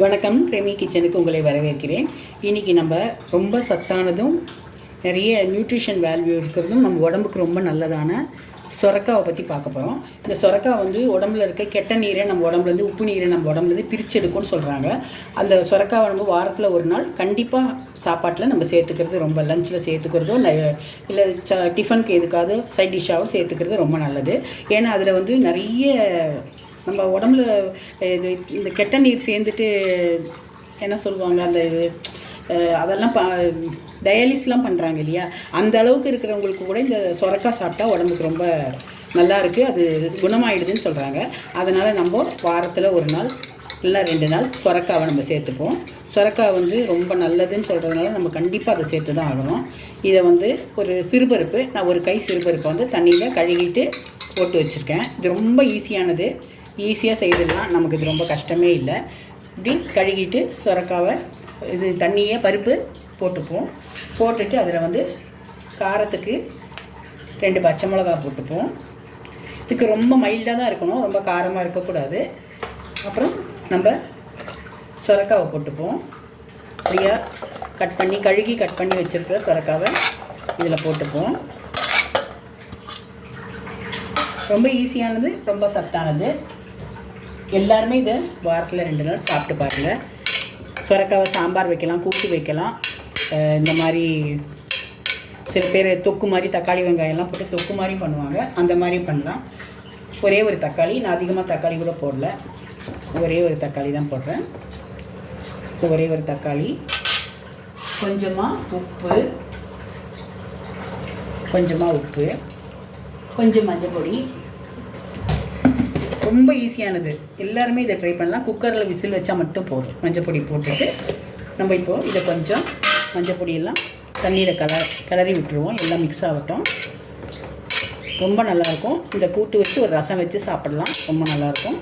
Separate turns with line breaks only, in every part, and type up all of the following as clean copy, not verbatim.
வணக்கம். ரெமி கிச்சனுக்கு உங்களை வரவேற்கிறேன். இன்றைக்கி நம்ம ரொம்ப சத்தானதும் நிறைய நியூட்ரிஷன் வேல்யூ இருக்கிறதும் நம்ம உடம்புக்கு ரொம்ப நல்லதான சொரக்காவை பற்றி பார்க்க போகிறோம். இந்த சொரக்காய் வந்து உடம்புல இருக்க கெட்ட நீரை நம்ம உடம்புலேருந்து உப்பு நீரை நம்ம உடம்புலேருந்து பிரித்து எடுக்கும்னு சொல்கிறாங்க. அந்த சொரக்காவை நம்ம வாரத்தில் ஒரு நாள் கண்டிப்பாக சாப்பாட்டில் நம்ம சேர்த்துக்கிறது ரொம்ப லஞ்சில் சேர்த்துக்கிறதோ இல்லை டிஃபனுக்கு எதுக்காவது சைட் டிஷ்ஷாகவும் சேர்த்துக்கிறது ரொம்ப நல்லது. ஏன்னா அதில் வந்து நிறைய நம்ம உடம்புல இது இந்த கெட்ட நீர் சேர்ந்துட்டு என்ன சொல்லுவாங்க, அந்த இது அதெல்லாம் டயாலிஸ்லாம் பண்ணுறாங்க இல்லையா, அந்த அளவுக்கு இருக்கிறவங்களுக்கு கூட இந்த சொரக்காய் சாப்பிட்டா உடம்புக்கு ரொம்ப நல்லா இருக்குது, அது குணமாயிடுதுன்னு சொல்கிறாங்க. அதனால் நம்ம வாரத்தில் ஒரு நாள் இல்லை 2 நாள் சொரக்காவை நம்ம சேர்த்துப்போம். சொரக்காய் வந்து ரொம்ப நல்லதுன்னு சொல்கிறதுனால நம்ம கண்டிப்பாக அதை சேர்த்து தான் ஆகணும். இதை வந்து ஒரு சிறுபருப்பு, நான் ஒரு கை சிறுபருப்பை வந்து தண்ணியில் கழுவிட்டு போட்டு வச்சுருக்கேன். இது ரொம்ப ஈஸியானது, ஈஸியாக செய்திடலாம், நமக்கு இது ரொம்ப கஷ்டமே இல்லை. இப்படி கழுகிட்டு சொரக்காவை இது தண்ணியே பருப்பு போட்டுப்போம். போட்டுட்டு அதில் வந்து காரத்துக்கு 2 பச்சை மிளகா போட்டுப்போம். இதுக்கு ரொம்ப மைல்டாக தான் இருக்கணும், ரொம்ப காரமாக இருக்கக்கூடாது. அப்புறம் நம்ம சொரக்காவை போட்டுப்போம். அப்படியே கட் பண்ணி வச்சுருக்கிற சொரக்காவை இதில் போட்டுப்போம். ரொம்ப ஈஸியானது, ரொம்ப சத்தானது. எல்லாருமே இதை வாரத்தில் 2 நாள் சாப்பிட்டு பாருங்கள். சொரக்காவை சாம்பார் வைக்கலாம், கூட்டு வைக்கலாம், இந்த மாதிரி சில பேர் தொக்கு மாதிரி தக்காளி வெங்காயம்லாம் போட்டு தொக்கு மாதிரி பண்ணுவாங்க, அந்த மாதிரி பண்ணலாம். ஒரே ஒரு தக்காளி, நான் அதிகமாக தக்காளி கூட போடல, ஒரே ஒரு தக்காளி தான் போடுறேன். ஒரே ஒரு தக்காளி, கொஞ்சமாக உப்பு, கொஞ்சம் மஞ்சள் பொடி. ரொம்ப ஈஸியானது, எல்லாருமே இதை ட்ரை பண்ணலாம். குக்கரில் விசில் வச்சா மட்டும் போதும். மஞ்சள் பொடி போட்டுட்டு நம்ம இப்போது இதை கொஞ்சம் மஞ்சள் பொடியெல்லாம் தண்ணியில் கிளறி விட்டுருவோம், எல்லாம் மிக்ஸ் ஆகட்டும். ரொம்ப நல்லாயிருக்கும். இந்த கூட்டு வச்சு ஒரு ரசம் வச்சு சாப்பிட்லாம், ரொம்ப நல்லாயிருக்கும்.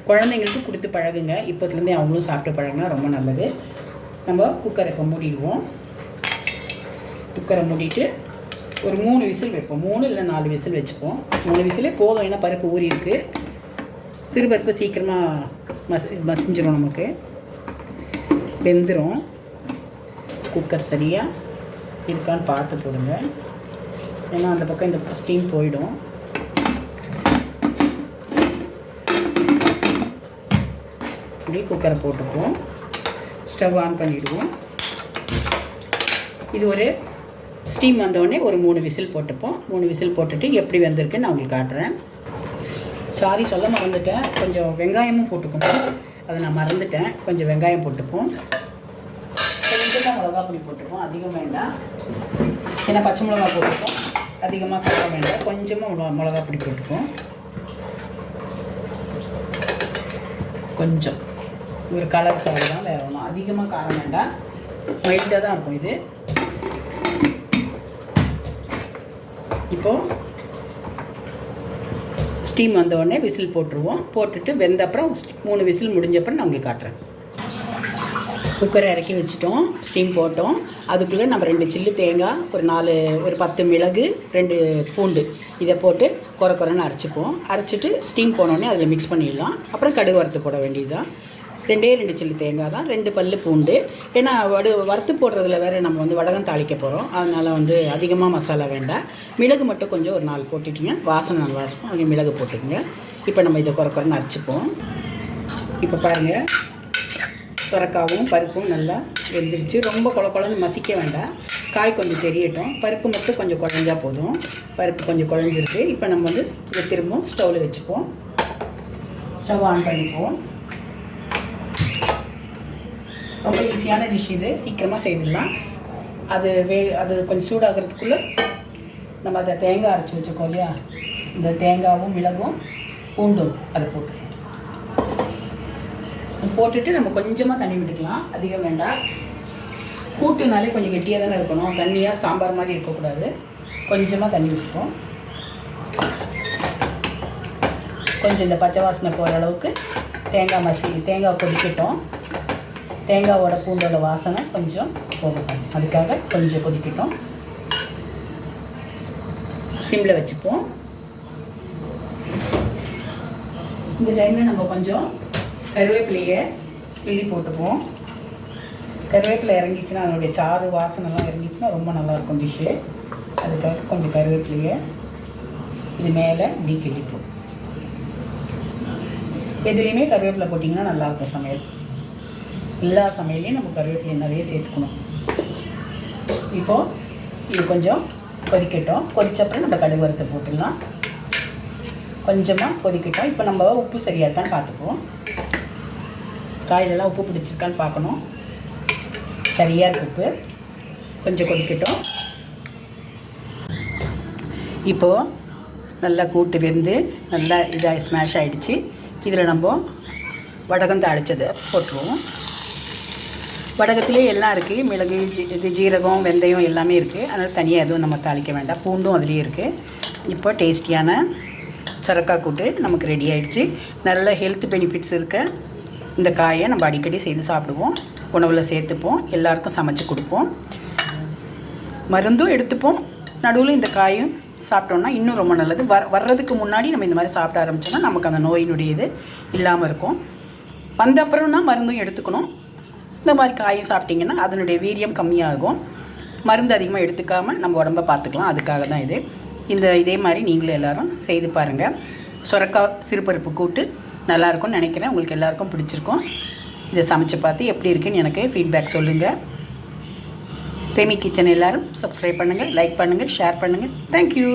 குழந்தைங்களுக்கு கொடுத்து பழகுங்க, இப்போத்துலேருந்தே அவங்களும் சாப்பிட்டு பழகுனா ரொம்ப நல்லது. நம்ம குக்கரை இப்போ மூடிடுவோம். குக்கரை மூடிட்டு ஒரு 3 விசில் வைப்போம். 3 இல்லை 4 விசில் வச்சுப்போம். 3 விசிலே போதும், ஏன்னா பருப்பு ஊறி இருக்குது. சிறுபருப்பு சீக்கிரமாக மசிஞ்சிடும், நமக்கு வெந்துடும். குக்கர் சரியாக இருக்கான்னு பார்த்து போடுங்க, ஏன்னா அந்த பக்கம் இந்த ஸ்டீம் போயிடும். இப்படி குக்கரை போட்டுக்குவோம். ஸ்டவ் ஆன் பண்ணிவிடுவோம். இது ஒரு ஸ்டீம் வந்தோடனே ஒரு 3 விசில் போட்டுப்போம். 3 விசில் போட்டுட்டு எப்படி வெந்திருக்குன்னு நான் உங்களுக்கு காட்டுறேன். சாரி, சொல்ல மறந்துட்டேன், கொஞ்சம் வெங்காயமும் போட்டுக்கணும், அதை நான் மறந்துட்டேன். கொஞ்சம் வெங்காயம் போட்டுப்போம். கொஞ்சமாக மிளகா பொடி போட்டுப்போம், அதிகம் வேண்டாம், ஏன்னா பச்சை மிளகா போட்டுப்போம், அதிகமாக காரம் வேண்டாம். கொஞ்சமாக மிளகா பொடி போட்டுப்போம். கொஞ்சம் ஒரு கலருக்காக தான், வேறு ஒன்றும் அதிகமாக காரம் வேண்டாம், மைல்டாக தான் இருக்கும் இது. இப்போது ஸ்டீம் வந்தோடனே விசில் போட்டுருவோம். போட்டுட்டு வெந்த அப்புறம் 3 விசில் முடிஞ்சப்பறம் நான் உங்களுக்கு காட்டுறேன். குக்கரை இறக்கி வச்சுட்டோம், ஸ்டீம் போட்டோம். அதுக்குள்ளே நம்ம 2 சில்லு தேங்காய், ஒரு 10 மிளகு, 2 பூண்டு, இதை போட்டு குறைன்னு அரைச்சிப்போம். அரைச்சிட்டு ஸ்டீம் போனோடனே அதில் மிக்ஸ் பண்ணிடலாம். அப்புறம் கடுகு வறுத்து போட வேண்டியதுதான். 2 சில்லு தேங்காய் தான், 2 பல்லு பூண்டு. ஏன்னா வறுத்து போடுறதுல வேறு நம்ம வந்து வடகம் தாளிக்க போகிறோம், அதனால் வந்து அதிகமாக மசாலா வேண்டாம். மிளகு மட்டும் கொஞ்சம் ஒரு 4 போட்டுட்டிங்க, வாசனை நல்லாயிருக்கும், அங்கே மிளகு போட்டுக்கோங்க. இப்போ நம்ம இதை குறைன்னு அரைச்சிப்போம். இப்போ பாருங்கள், சொரக்காவும் பருப்பும் நல்லா வெந்துருச்சு. ரொம்ப குழன்னு மசிக்க வேண்டாம், காய் கொஞ்சம் தெரியட்டும். பருப்பு மட்டும் கொஞ்சம் குழஞ்சா போதும். பருப்பு கொஞ்சம் குழஞ்சிருக்கு. இப்போ நம்ம வந்து இதை திரும்ப ஸ்டவ்வில் வச்சுப்போம். ஸ்டவ் ஆன் பண்ணிப்போம். ரொம்ப ஈஸியான டிஷ் இது, சீக்கிரமாக செய்திடலாம். அது கொஞ்சம் சூடாகிறதுக்குள்ளே நம்ம அதை தேங்காய் அரைச்சி வச்சுக்கோம் இல்லையா, இந்த தேங்காயும் மிளகும் பூண்டும் அதை போட்டுட்டு நம்ம கொஞ்சமாக தண்ணி விட்டுக்கலாம், அதிகம் வேண்டாம். கூட்டுனாலே கொஞ்சம் கெட்டியாக தானே இருக்கணும், தண்ணியாக சாம்பார் மாதிரி இருக்கக்கூடாது. கொஞ்சமாக தண்ணி விட்டுப்போம். கொஞ்சம் இந்த பச்சை வாசனை போகிற அளவுக்கு தேங்காய் கொதிக்கட்டும். தேங்காவோட பூண்டோட வாசனை கொஞ்சம் போகட்டும், அதுக்காக கொஞ்சம் கொதிக்கட்டும். சிம்மில் வச்சுப்போம். இந்த டைமில் நம்ம கொஞ்சம் கருவேப்பிலையை கிள்ளி போட்டுப்போம். கருவேப்பிலை இறங்கிச்சுன்னா அதனுடைய சாறு வாசனைலாம் இறங்கிச்சுன்னா ரொம்ப நல்லாயிருக்கும் டிஷ்ஷு. அதுக்காக கொஞ்சம் கருவேப்பிலையை இது மேலே இப்படி கிள்ளிப்போம். எதுலேயுமே கருவேப்பிலை போட்டிங்கன்னா நல்லாயிருக்கும் சமையல். எல்லா சமையலையும் நம்ம கருவேப்பிலை நிறைய சேர்த்துக்கணும். இப்போது இது கொஞ்சம் கொதிக்கட்டும். கொதிச்சப்பறம் நம்ம கடுகு வறுத்து போட்டுடலாம். கொஞ்சமாக கொதிக்கட்டும். இப்போ நம்ம உப்பு சரியாக இருக்கான்னு பார்த்துப்போம். காயிலெல்லாம் உப்பு பிடிச்சிருக்கான்னு பார்க்கணும். சரியாக இருக்கு உப்பு. கொஞ்சம் கொதிக்கட்டும். இப்போது நல்லா கூட்டு வெந்து நல்லா இதாக ஸ்மாஷ் ஆகிடுச்சு. இதில் நம்ம வடகம் தாளித்ததை போட்டுருவோம். வடகத்துலேயே எல்லாம் இருக்குது. மிளகு, இது ஜீரகம், வெந்தயம் எல்லாமே இருக்குது. அதனால் தனியாக எதுவும் நம்ம தாளிக்க வேண்டாம். பூண்டும் அதுலேயே இருக்குது. இப்போ டேஸ்டியான சுரக்காய் கூட்டு நமக்கு ரெடி ஆகிடுச்சு. நல்ல ஹெல்த் பெனிஃபிட்ஸ் இருக்க இந்த காயை நம்ம அடிக்கடி செய்து சாப்பிடுவோம். உணவில் சேர்த்துப்போம். எல்லாருக்கும் சமைச்சு கொடுப்போம். மருந்தும் எடுத்துப்போம். நடுவில் இந்த காயும் சாப்பிட்டோன்னா இன்னும் ரொம்ப நல்லது. வர்றதுக்கு முன்னாடி நம்ம இந்த மாதிரி சாப்பிட ஆரம்பிச்சோன்னா நமக்கு அந்த நோயினுடைய இது இல்லாமல் இருக்கும். வந்த அப்புறம்னா மருந்தும் எடுத்துக்கணும். இந்த மாதிரி காயும் சாப்பிட்டிங்கன்னா அதனுடைய வீரியம் கம்மியாகும். மருந்து அதிகமாக எடுத்துக்காமல் நம்ம உடம்பை பார்த்துக்கலாம். அதுக்காக தான் இது. இதே மாதிரி நீங்களும் எல்லோரும் செய்து பாருங்கள். சுரக்காய் சிறுபருப்பு கூட்டு நல்லாயிருக்கும்னு நினைக்கிறேன். உங்களுக்கு எல்லாேருக்கும் பிடிச்சிருக்கும். இதை சமைச்சு பார்த்து எப்படி இருக்குன்னு எனக்கு ஃபீட்பேக் சொல்லுங்கள். ரெமி கிச்சன் எல்லோரும் சப்ஸ்கிரைப் பண்ணுங்கள், லைக் பண்ணுங்கள், ஷேர் பண்ணுங்கள். தேங்க்யூ.